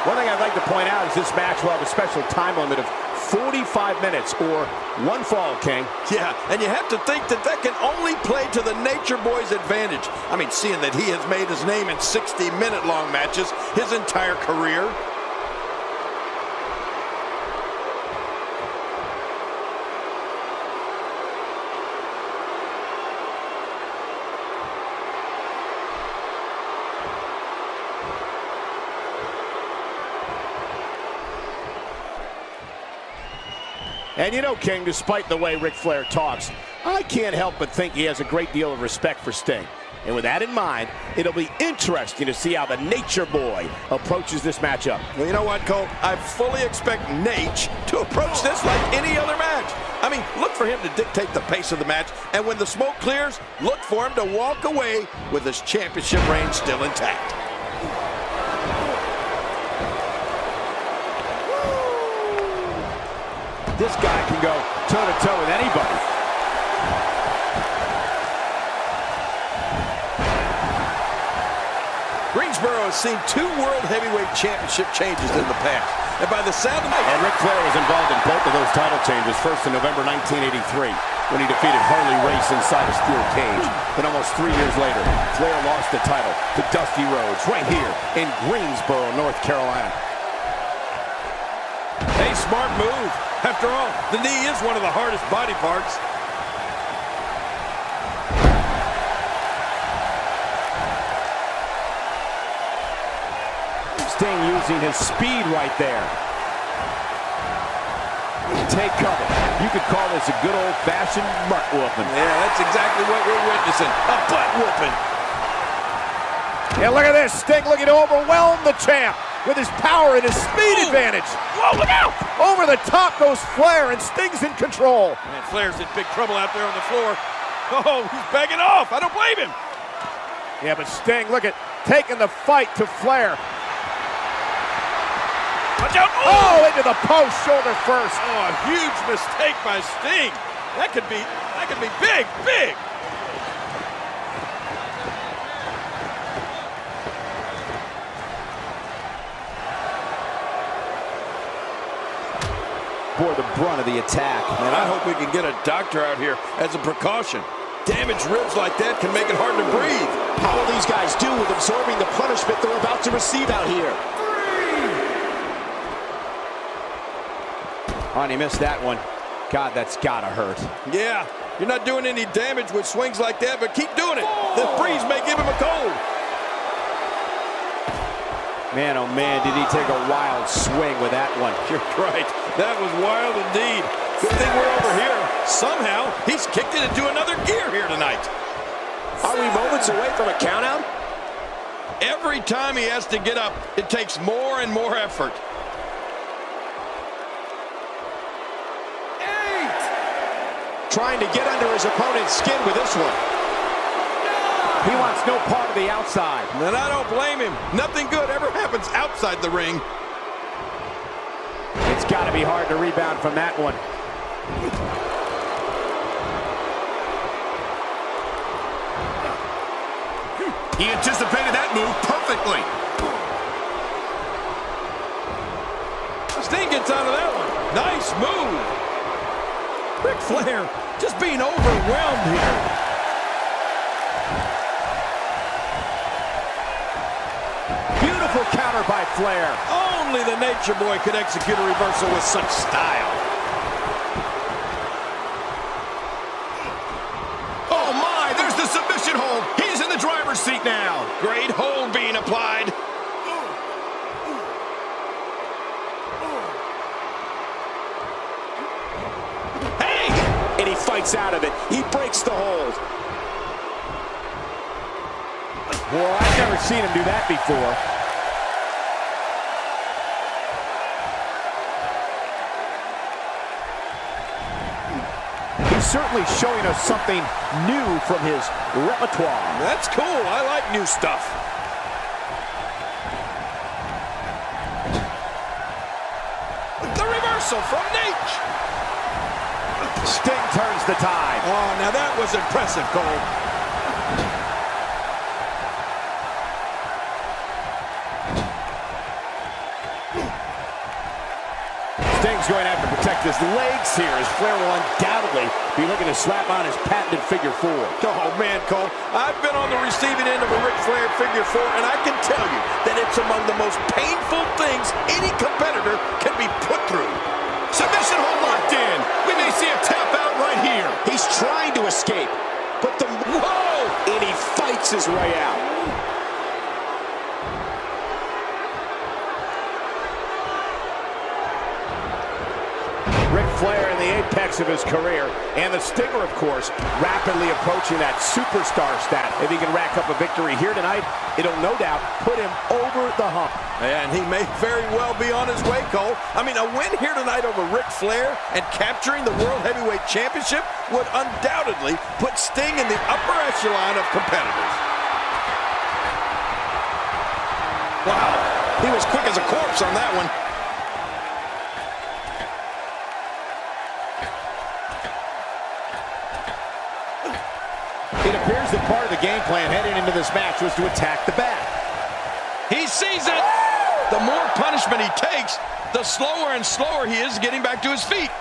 One thing I'd like to point out is this match will have a special time limit of 45 minutes or one fall, King. Yeah, and you have to think that that can only play to the Nature Boy's advantage. I mean, seeing that he has made his name in 60-minute long matches his entire career. And you know, King, despite the way Ric Flair talks, I can't help but think he has a great deal of respect for Sting. And with that in mind, it'll be interesting to see how the Nature Boy approaches this matchup. Well, you know what, Cole? I fully expect Nate to approach this like any other match. I mean, look for him to dictate the pace of the match, and when the smoke clears, look for him to walk away with his championship reign still intact. This guy can go toe-to-toe with anybody. Greensboro has seen 2 World Heavyweight Championship changes in the past. And by the sound of it, and Ric Flair was involved in both of those title changes, first in November 1983, when he defeated Harley Race inside a steel cage. Then almost 3 years later, Flair lost the title to Dusty Rhodes right here in Greensboro, North Carolina. A smart move. After all, the knee is one of the hardest body parts. Sting using his speed right there. Take cover. You could call this a good old-fashioned butt whooping. Yeah, that's exactly what we're witnessing. A butt whooping. Yeah, look at this. Sting looking to overwhelm the champ with his power and his speed advantage. Whoa, look out! Over the top goes Flair, and Sting's in control. Man, Flair's in big trouble out there on the floor. Oh, he's begging off. I don't blame him. Yeah, but Sting, look at, taking the fight to Flair. Watch out! Oh, into the post, shoulder first. Oh, a huge mistake by Sting. That could be big, big. Bore the brunt of the attack. And I hope we can get a doctor out here as a precaution. Damaged ribs like that can make it hard to breathe. How will these guys do with absorbing the punishment they're about to receive out here? Oh, and he missed that one. God, that's gotta hurt. Yeah, you're not doing any damage with swings like that, but keep doing it. The breeze may give him a cold. Man, oh man, did he take a wild swing with that one. You're right. That was wild indeed. Good thing we're over here. Somehow, he's kicked it into another gear here tonight. Are we moments away from a countout? Every time he has to get up, it takes more and more effort. 8. Trying to get under his opponent's skin with this one. He wants no part of the outside. And I don't blame him. Nothing good ever happens outside the ring. It's got to be hard to rebound from that one. He anticipated that move perfectly. Sting gets out of that one. Nice move. Ric Flair just being overwhelmed here. Beautiful counter by Flair. Only the Nature Boy could execute a reversal with such style. Oh my, there's the submission hold. He's in the driver's seat now. Great hold being applied. Hey! And he fights out of it. He breaks the hold. Well, I've never seen him do that before. He's certainly showing us something new from his repertoire. That's cool. I like new stuff. The reversal from Nate. Sting turns the tide. Oh, now that was impressive, Cole. Sting's going to have to protect his legs here, as Flair will undoubtedly be looking to slap on his patented figure 4. Oh, man, Cole, I've been on the receiving end of a Ric Flair figure 4, and I can tell you that it's among the most painful things any competitor can be put through. Submission hold locked in. We may see a tap out right here. He's trying to escape, but and he fights his way out. Ric Flair in the apex of his career, and the Stinger, of course, rapidly approaching that superstar status. If he can rack up a victory here tonight, it'll no doubt put him over the hump. And he may very well be on his way, Cole. I mean, a win here tonight over Ric Flair and capturing the World Heavyweight Championship would undoubtedly put Sting in the upper echelon of competitors. Wow, he was quick as a corpse on that one. It appears that part of the game plan heading into this match was to attack the back. He sees it. The more punishment he takes, the slower and slower he is getting back to his feet.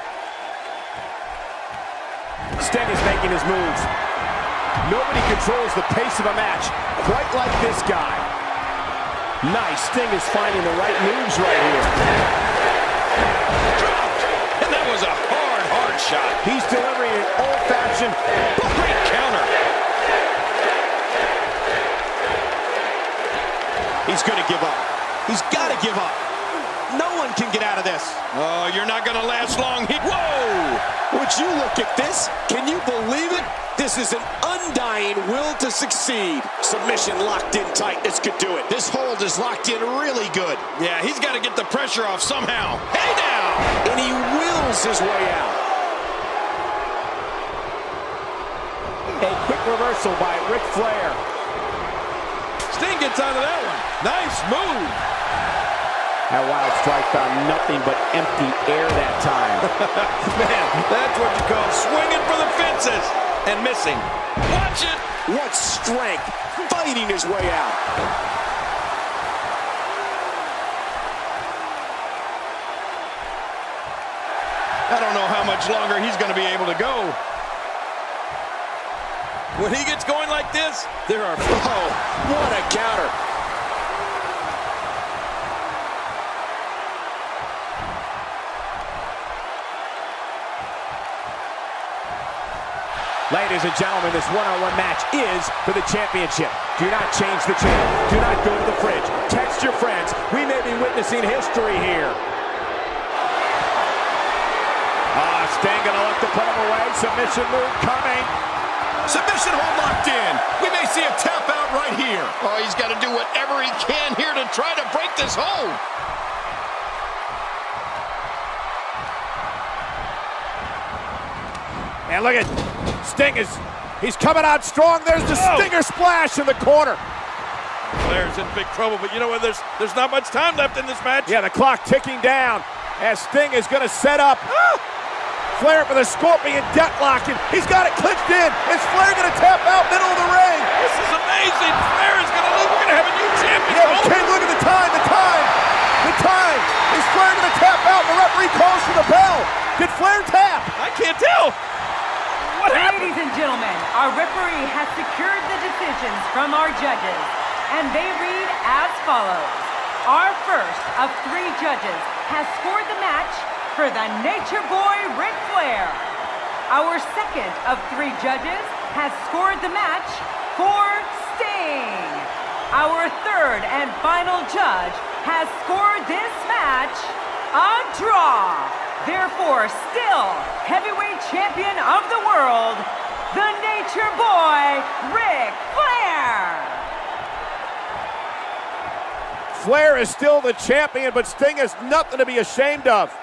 Sting is making his moves. Nobody controls the pace of a match quite like this guy. Nice. Sting is finding the right moves right here. Dropped. And that was a hard shot. He's delivering an old-fashioned great counter. He's going to give up. He's got to give up. No one can get out of this. Oh, you're not going to last long. Whoa! Would you look at this? Can you believe it? This is an undying will to succeed. Submission locked in tight. This could do it. This hold is locked in really good. Yeah, he's got to get the pressure off somehow. Hey now! And he wills his way out. A quick reversal by Ric Flair. Sting gets out of that one. Nice move. That wild strike found nothing but empty air that time. Man, that's what you call swinging for the fences and missing. Watch it. What strength, fighting his way out. I don't know how much longer he's going to be able to go. When he gets going like this, there are... Oh, what a counter. Ladies and gentlemen, this one-on-one match is for the championship. Do not change the channel. Do not go to the fridge. Text your friends. We may be witnessing history here. Sting gonna look to put him away. Submission move coming. Submission hold locked in. We may see a tap out right here. Oh, he's got to do whatever he can here to try to break this hold. And look at Sting he's coming out strong. There's the Stinger splash in the corner. Flair's in big trouble, but you know what? There's not much time left in this match. Yeah, the clock ticking down as Sting is going to set up Flair for the Scorpion deathlock. And he's got it clinched in. Is Flair going to tap out middle of the ring? This is amazing. Flair is going to lose. We're going to have a new champion. Yeah, but King, look at the time. The time. Is Flair going to tap out? The referee calls for the bell. Did Flair tap? I can't tell. What happened? Ladies and gentlemen, our referee has secured the decisions from our judges, and they read as follows. Our first of 3 judges has scored the match for the Nature Boy Ric Flair. Our second of 3 judges has scored the match for Sting. Our third and final judge has scored this match a draw. Therefore, still heavyweight champion of the world, the Nature Boy, Ric Flair. Flair is still the champion, but Sting has nothing to be ashamed of.